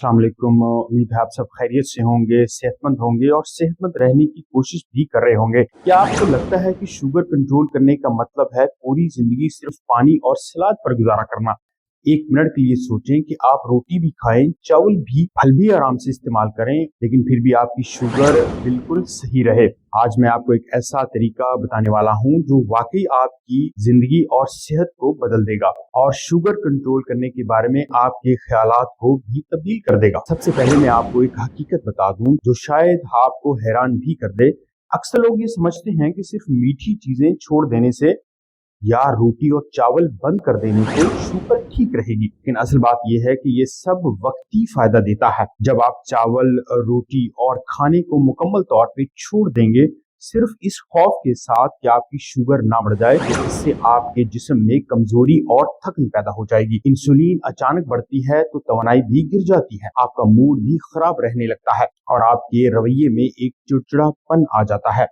अस्सलाम वालेकुम। उम्मीद है आप सब खैरियत से होंगे, सेहतमंद होंगे और सेहतमंद रहने की कोशिश भी कर रहे होंगे। क्या आपको लगता है कि शुगर कंट्रोल करने का मतलब है पूरी जिंदगी सिर्फ पानी और सलाद पर गुजारा करना? एक मिनट के लिए सोचें कि आप रोटी भी खाएं, चावल भी, फल भी आराम से इस्तेमाल करें, लेकिन फिर भी आपकी शुगर बिल्कुल सही रहे। आज मैं आपको एक ऐसा तरीका बताने वाला हूं जो वाकई आपकी जिंदगी और सेहत को बदल देगा और शुगर कंट्रोल करने के बारे में आपके ख्यालात को भी तब्दील कर देगा। सबसे पहले मैं आपको एक हकीकत बता दूं जो शायद आपको हैरान भी कर दे। अक्सर लोग ये समझते हैं कि सिर्फ मीठी चीजें छोड़ देने से या रोटी और चावल बंद कर देने से शुगर ठीक रहेगी, लेकिन असल बात यह है कि ये सब वक्ती फायदा देता है। जब आप चावल, रोटी और खाने को मुकम्मल तौर पे छोड़ देंगे सिर्फ इस खौफ के साथ कि आपकी शुगर ना बढ़ जाए, तो इससे आपके जिस्म में कमजोरी और थकन पैदा हो जाएगी। इंसुलिन अचानक बढ़ती है तो तवानाई भी गिर जाती है, आपका मूड भी खराब रहने लगता है और आपके रवैये में एक चिड़चिड़ापन आ जाता है।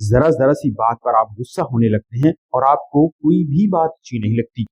जरा जरा सी बात पर आप गुस्सा होने लगते हैं और आपको कोई भी बात अच्छी नहीं लगती।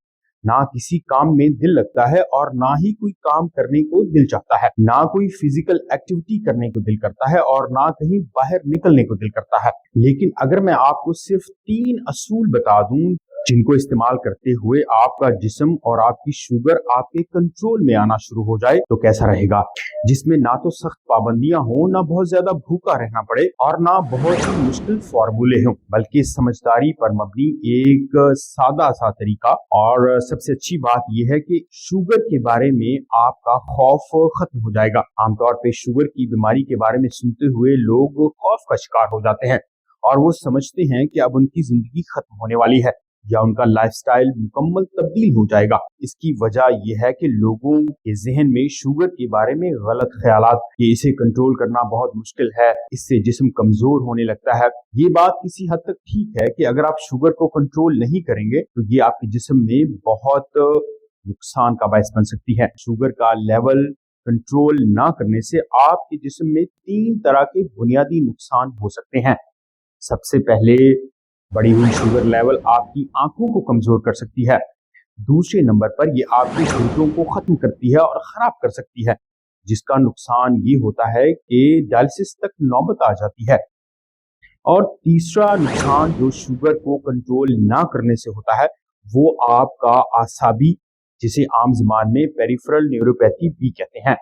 ना किसी काम में दिल लगता है और ना ही कोई काम करने को दिल चाहता है। ना कोई फिजिकल एक्टिविटी करने को दिल करता है और ना कहीं बाहर निकलने को दिल करता है। लेकिन अगर मैं आपको सिर्फ 3 असूल बता दूं जिनको इस्तेमाल करते हुए आपका जिस्म और आपकी शुगर आपके कंट्रोल में आना शुरू हो जाए, तो कैसा रहेगा? जिसमें ना तो सख्त पाबंदियां हो, ना बहुत ज्यादा भूखा रहना पड़े और ना बहुत ही मुश्किल फॉर्मूले हों, बल्कि समझदारी पर मबनी एक सादा सा तरीका। और सबसे अच्छी बात यह है कि शुगर के बारे में आपका खौफ खत्म हो जाएगा। आमतौर पे शुगर की बीमारी के बारे में सुनते हुए लोग खौफ का शिकार हो जाते हैं और वो समझते हैं कि अब उनकी जिंदगी खत्म होने वाली है या उनका लाइफस्टाइल मुकम्मल तब्दील हो जाएगा। इसकी वजह यह है कि लोगों के जहन में शुगर के बारे में गलत ख्यालात कि इसे कंट्रोल करना बहुत मुश्किल है, इससे जिस्म कमजोर होने लगता है। ये बात किसी हद तक ठीक है कि अगर आप शुगर को कंट्रोल नहीं करेंगे तो ये आपके जिस्म में बहुत नुकसान का बायस बन सकती है। शुगर का लेवल कंट्रोल ना करने से आपके जिस्म में 3 तरह के बुनियादी नुकसान हो सकते हैं। सबसे पहले, बढ़ी हुई शुगर लेवल आपकी आंखों को कमजोर कर सकती है। दूसरे नंबर पर ये आपके गुर्दों को खत्म करती है और खराब कर सकती है, जिसका नुकसान ये होता है कि डायलिसिस तक नौबत आ जाती है। और तीसरा नुकसान जो शुगर को कंट्रोल ना करने से होता है वो आपका आसाबी, जिसे आम ज़बान में पेरिफेरल न्यूरोपैथी भी कहते हैं।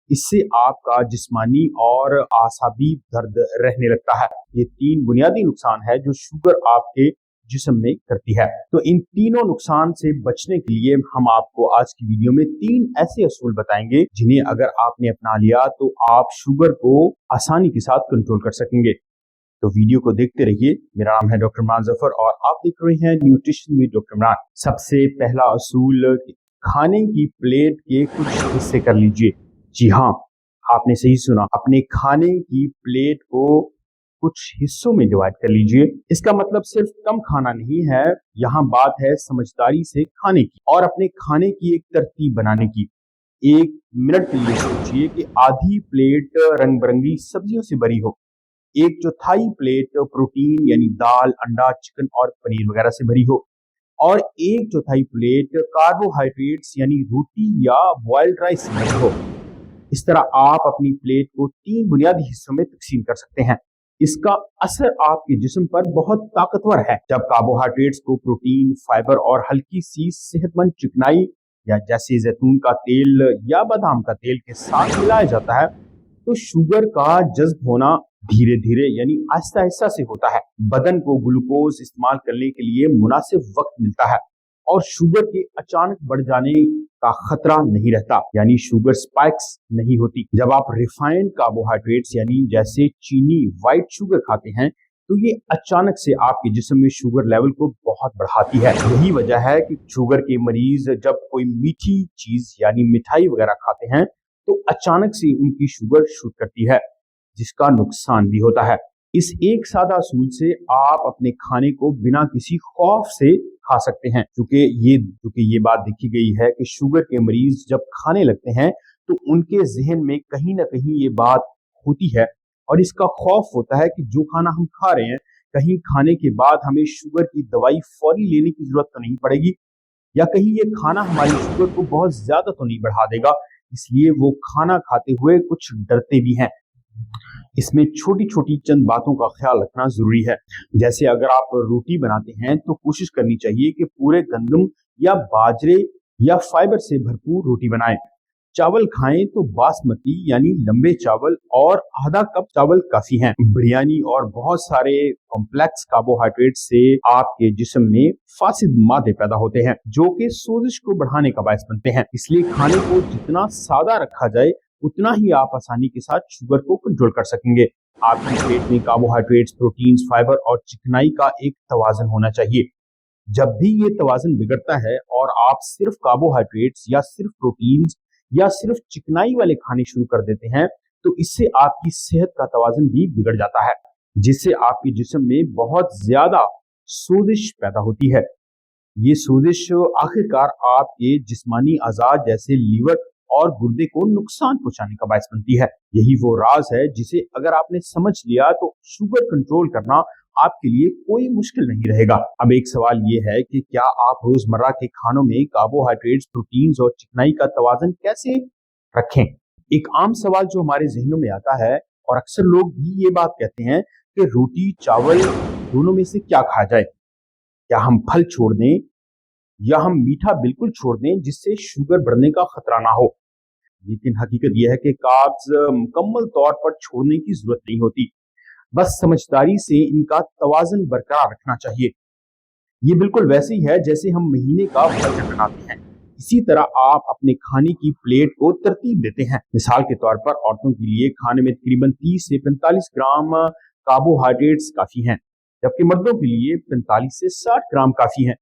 इससे आपका जिस्मानी और आसाबी दर्द रहने लगता है। ये 3 बुनियादी नुकसान है जो शुगर आपके जिस्म में करती है। तो इन तीनों नुकसान से बचने के लिए हम आपको आज की वीडियो में 3 ऐसे असूल बताएंगे जिन्हें अगर आपने अपना लिया तो आप शुगर को आसानी के साथ कंट्रोल कर सकेंगे। तो वीडियो को देखते रहिए। मेरा नाम है डॉक्टर इमरान जफर और आप देख रहे हैं न्यूट्रिशन विद डॉक्टर इमरान। सबसे पहला असूल, खाने की प्लेट के कुछ हिस्से कर लीजिए। जी हाँ, आपने सही सुना, अपने खाने की प्लेट को कुछ हिस्सों में डिवाइड कर लीजिए। इसका मतलब सिर्फ कम खाना नहीं है, यहाँ बात है समझदारी से खाने की और अपने खाने की एक तरतीब बनाने की। 1 मिनट के लिए सोचिए कि आधी प्लेट रंग बिरंगी सब्जियों से भरी हो, 1/4 प्लेट प्रोटीन यानी दाल, अंडा, चिकन और पनीर वगैरह से भरी हो और 1/4 प्लेट कार्बोहाइड्रेट्स यानी रोटी या बॉइल्ड राइस से भरी हो। इस तरह आप अपनी प्लेट को 3 बुनियादी हिस्सों में तकसीम कर सकते हैं। इसका असर आपके जिस्म पर बहुत ताकतवर है। जब कार्बोहाइड्रेट्स को प्रोटीन, फाइबर और हल्की सी सेहतमंद चिकनाई या जैसे जैतून का तेल या बादाम का तेल के साथ मिलाया जाता है तो शुगर का जज्ब होना धीरे धीरे यानी आहिस्ता आहिस्ता से होता है। बदन को ग्लूकोज इस्तेमाल करने के लिए मुनासिब वक्त मिलता है और शुगर के अचानक बढ़ जाने का खतरा नहीं रहता, यानी शुगर स्पाइक्स नहीं होती। जब आप रिफाइंड कार्बोहाइड्रेट्स यानी जैसे चीनी, व्हाइट शुगर खाते हैं तो ये अचानक से आपके जिस्म में शुगर लेवल को बहुत बढ़ाती है। यही वजह है कि शुगर के मरीज जब कोई मीठी चीज यानी मिठाई वगैरह खाते हैं तो अचानक से उनकी शुगर शूट करती है, जिसका नुकसान भी होता है। इस एक सादा असूल से आप अपने खाने को बिना किसी खौफ से खा सकते हैं, क्योंकि ये बात देखी गई है कि शुगर के मरीज जब खाने लगते हैं तो उनके जहन में कहीं ना कहीं ये बात होती है और इसका खौफ होता है कि जो खाना हम खा रहे हैं, कहीं खाने के बाद हमें शुगर की दवाई फौरी लेने की जरूरत तो नहीं पड़ेगी या कहीं ये खाना हमारी शुगर को बहुत ज्यादा तो नहीं बढ़ा देगा, इसलिए वो खाना खाते हुए कुछ डरते भी हैं। इसमें छोटी छोटी चंद बातों का ख्याल रखना जरूरी है। जैसे अगर आप रोटी बनाते हैं तो कोशिश करनी चाहिए कि पूरे गंदम या बाजरे या फाइबर से भरपूर रोटी बनाएं। चावल खाएं तो बासमती यानी लंबे चावल और आधा कप चावल काफी हैं। बिरयानी और बहुत सारे कॉम्प्लेक्स कार्बोहाइड्रेट से आपके जिस्म में फासिद मादे पैदा होते हैं जो कि सोजिश को बढ़ाने का बायस बनते हैं। इसलिए खाने को जितना सादा रखा जाए उतना ही आप आसानी के साथ शुगर को कंट्रोल कर सकेंगे। आपके पेट में कार्बोहाइड्रेट्स, प्रोटीन्स, फाइबर और चिकनाई का एक तवाज़ुन होना चाहिए। जब भी ये तवाज़ुन बिगड़ता है और आप सिर्फ कार्बोहाइड्रेट्स या सिर्फ प्रोटीन्स या सिर्फ चिकनाई वाले खाने शुरू कर देते हैं तो इससे आपकी सेहत का तवाज़ुन भी बिगड़ जाता है, जिससे आपके जिस्म में बहुत ज्यादा सोजिश पैदा होती है। ये सोजिश आखिरकार आपके जिस्मानी अज़ाद जैसे लीवर और गुर्दे को नुकसान पहुंचाने का बायस बनती है। यही वो राज है जिसे अगर आपने समझ लिया तो शुगर कंट्रोल करना आपके लिए कोई मुश्किल नहीं रहेगा। अब एक सवाल ये है कि क्या आप रोजमर्रा के खानों में कार्बोहाइड्रेट्स, प्रोटीन्स और चिकनाई का तवाज़ुन कैसे रखें? एक आम सवाल जो हमारे जहनों में आता है और अक्सर लोग भी ये बात कहते हैं कि रोटी चावल दोनों में से क्या खाया जाए? क्या हम फल छोड़ दें या हम मीठा बिल्कुल छोड़ दें जिससे शुगर बढ़ने का खतरा ना हो? लेकिन हकीकत यह है कि कार्ब्स मुकम्मल तौर पर छोड़ने की जरूरत नहीं होती, बस समझदारी से इनका तवाज़ुन बरकरार रखना चाहिए। ये बिल्कुल वैसे ही है जैसे हम महीने का बजट बनाते हैं। इसी तरह आप अपने खाने की प्लेट को तरतीब देते हैं। मिसाल के तौर पर औरतों के लिए खाने में तकरीबन 30 से 45 ग्राम कार्बोहाइड्रेट्स काफी हैं, जबकि मर्दों के लिए 45 से 60 ग्राम काफी हैं।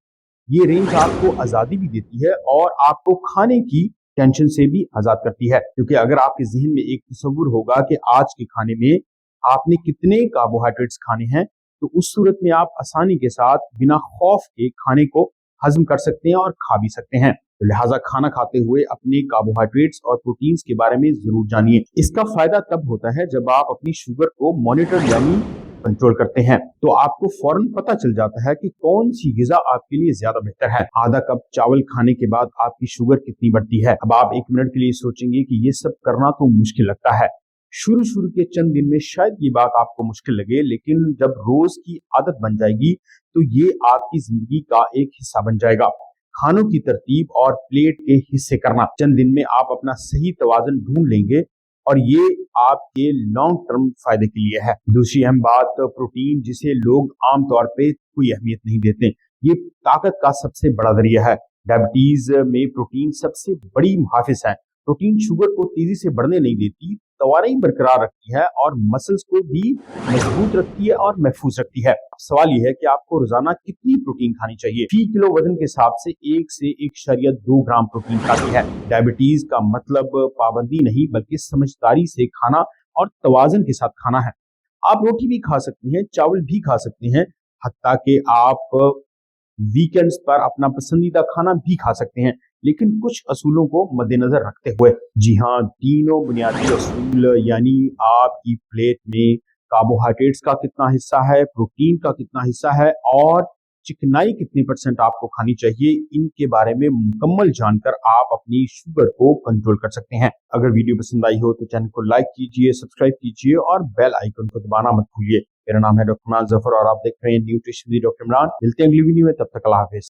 ये रेंज आपको आजादी भी देती है और आपको खाने की टेंशन से भी आजाद करती है, क्योंकि अगर आपके जहन में एक तस्वुर होगा कि आज के खाने में आपने कितने कार्बोहाइड्रेट्स खाने हैं तो उस सूरत में आप आसानी के साथ बिना खौफ के खाने को हजम कर सकते हैं और खा भी सकते हैं। तो लिहाजा खाना खाते हुए अपने कार्बोहाइड्रेट्स और प्रोटीन्स के बारे में जरूर जानिए। इसका फायदा तब होता है जब आप अपनी शुगर को मॉनिटर यानी कंट्रोल करते हैं, तो आपको फौरन पता चल जाता है कि कौन सी ग़िज़ा आपके लिए ज्यादा बेहतर है। आधा कप चावल खाने के बाद आपकी शुगर कितनी बढ़ती है? अब आप एक मिनट के लिए सोचेंगे कि ये सब करना तो मुश्किल लगता है। शुरू के चंद दिन में शायद ये बात आपको मुश्किल लगे, लेकिन जब रोज की आदत बन जाएगी तो ये आपकी जिंदगी का एक हिस्सा बन जाएगा। खानों की तरतीब और प्लेट के हिस्से करना, चंद दिन में आप अपना सही तवाज़ुन ढूंढ लेंगे और ये आपके लॉन्ग टर्म फायदे के लिए है। दूसरी अहम बात, प्रोटीन, जिसे लोग आमतौर पे कोई अहमियत नहीं देते, ये ताकत का सबसे बड़ा जरिया है। डायबिटीज में प्रोटीन सबसे बड़ी मुहाफिज है। प्रोटीन शुगर को तेजी से बढ़ने नहीं देती, तवारई बरकरार रखती है और मसल्स को भी मजबूत रखती है और महफूज रखती है। सवाल यह है कि आपको रोजाना कितनी प्रोटीन खानी चाहिए? फी किलो वजन के हिसाब से 1 से 1.2 ग्राम प्रोटीन काफी है। डायबिटीज का मतलब पाबंदी नहीं बल्कि समझदारी से खाना और तवाज़ुन के साथ खाना है। आप रोटी भी खा सकते हैं, चावल भी खा सकते हैं, हत्ता कि आप वीकेंड्स पर अपना पसंदीदा खाना भी खा सकते हैं, लेकिन कुछ असूलों को मद्देनजर रखते हुए। जी हाँ, तीनों बुनियादी असूल यानी आपकी प्लेट में कार्बोहाइड्रेट्स का कितना हिस्सा है, प्रोटीन का कितना हिस्सा है और चिकनाई कितनी % आपको खानी चाहिए, इनके बारे में मुकम्मल जानकर आप अपनी शुगर को कंट्रोल कर सकते हैं। अगर वीडियो पसंद आई हो तो चैनल को लाइक कीजिए, सब्सक्राइब कीजिए और बेल आइकन को दबाना मत भूलिए। मेरा नाम है डॉक्टर इमरान जफर और आप देख रहे हैं न्यूट्रिशन विद डॉक्टर इमरान। मिलते हैं अगली वीडियो में, तब तक अल्लाह हाफिज़।